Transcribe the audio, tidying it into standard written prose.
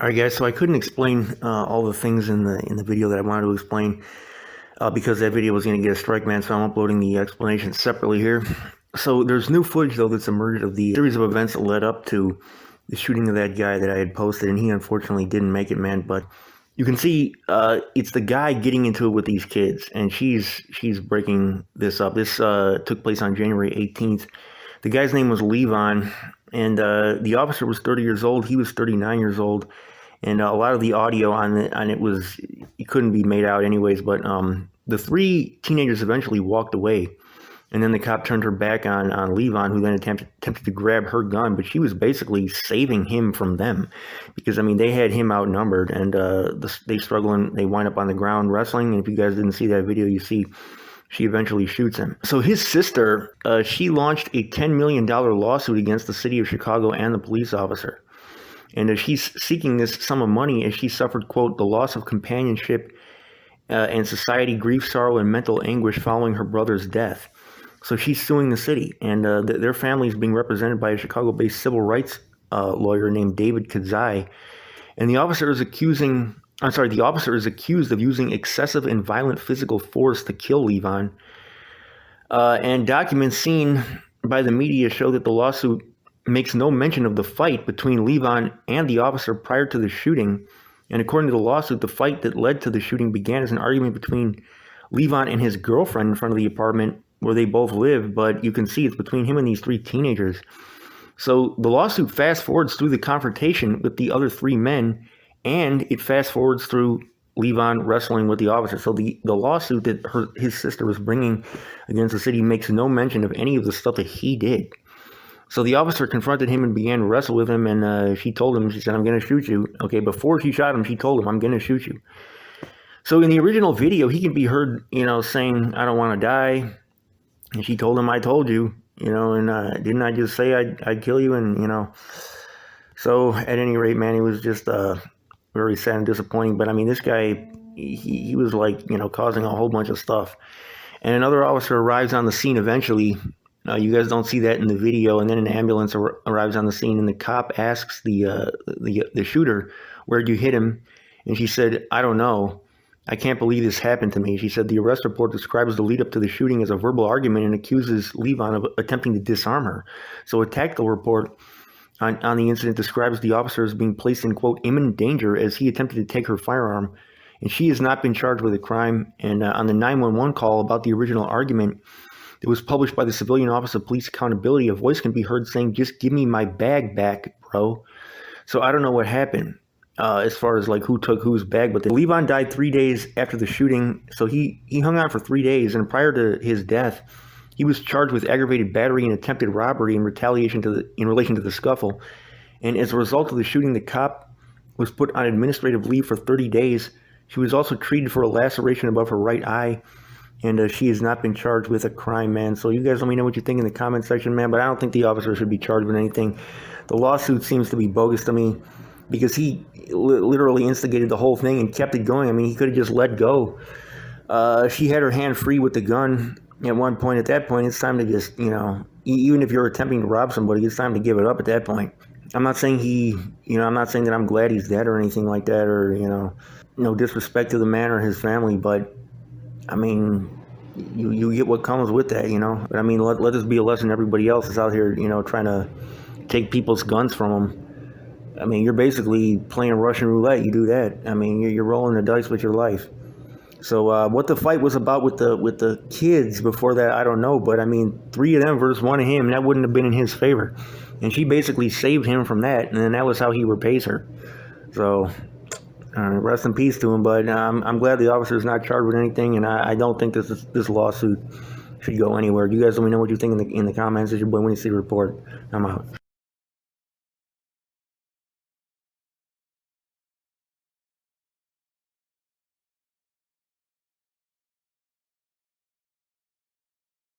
All right, guys. So I couldn't explain all the things in the video that I wanted to explain because that video was going to get a strike, man. So I'm uploading the explanation separately here. So there's new footage though that's emerged of the series of events that led up to the shooting of that guy that I had posted, and he unfortunately didn't make it, man. But you can see it's the guy getting into it with these kids, and she's breaking this up. This took place on January 18th. The guy's name was Levon, and the officer was 30 years old. He was 39 years old, and a lot of the audio on it was, it couldn't be made out anyways. But the three teenagers eventually walked away, and then the cop turned her back on Levon, who then attempted to grab her gun, but she was basically saving him from them, because I mean they had him outnumbered, and they struggle and they wind up on the ground wrestling. And if you guys didn't see that video, you see she eventually shoots him. So his sister, she launched a $10 million lawsuit against the city of Chicago and the police officer. And she's seeking this sum of money as she suffered, quote, the loss of companionship and society, grief, sorrow, and mental anguish following her brother's death. So she's suing the city, and their family is being represented by a Chicago-based civil rights lawyer named David Kadzai. And the officer is accused of using excessive and violent physical force to kill Levon. And documents seen by the media show that the lawsuit makes no mention of the fight between Levon and the officer prior to the shooting. And according to the lawsuit, the fight that led to the shooting began as an argument between Levon and his girlfriend in front of the apartment where they both live. But you can see it's between him and these three teenagers. So the lawsuit fast forwards through the confrontation with the other three men, and it fast forwards through Levon wrestling with the officer. So the lawsuit that his sister was bringing against the city makes no mention of any of the stuff that he did. So the officer confronted him and began to wrestle with him, and she told him, she said, I'm going to shoot you. Okay, before she shot him, she told him, I'm going to shoot you. So in the original video, he can be heard, saying, I don't want to die. And she told him, I told you, and didn't I just say I'd kill you? And, so at any rate, man, it was just very sad and disappointing. But I mean, this guy, he was like, causing a whole bunch of stuff. And another officer arrives on the scene eventually. You guys don't see that in the video. And then an ambulance arrives on the scene, and the cop asks the shooter, where'd you hit him? And she said, I don't know. I can't believe this happened to me. She said the arrest report describes the lead up to the shooting as a verbal argument and accuses Levon of attempting to disarm her. So a tactical report on the incident describes the officer as being placed in, quote, imminent danger as he attempted to take her firearm. And she has not been charged with a crime. And on the 911 call about the original argument, it was published by the Civilian Office of Police Accountability. A voice can be heard saying, just give me my bag back, bro. So I don't know what happened as far as like who took whose bag. But Levon died 3 days after the shooting. So he hung on for 3 days. And prior to his death, he was charged with aggravated battery and attempted robbery in relation to the scuffle. And as a result of the shooting, the cop was put on administrative leave for 30 days. She was also treated for a laceration above her right eye. And she has not been charged with a crime, man. So you guys let me know what you think in the comment section, man. But I don't think the officer should be charged with anything. The lawsuit seems to be bogus to me because he literally instigated the whole thing and kept it going. I mean, he could have just let go. She had her hand free with the gun at one point. At that point, it's time to just, even if you're attempting to rob somebody, it's time to give it up at that point. I'm not saying I'm not saying that I'm glad he's dead or anything like that, or, no disrespect to the man or his family, but I mean, you get what comes with that, But I mean, let this be a lesson to everybody else that's out here, trying to take people's guns from them. I mean, you're basically playing Russian roulette. You do that. I mean, you're rolling the dice with your life. So what the fight was about with the kids before that, I don't know. But I mean, 3 of them versus 1 of him, that wouldn't have been in his favor. And she basically saved him from that, and then that was how he repays her. So rest in peace to him. But I'm glad the officer is not charged with anything, and I don't think this lawsuit should go anywhere. You guys let me know what you think in the comments. This is your boy Winnie C. Report. I'm out.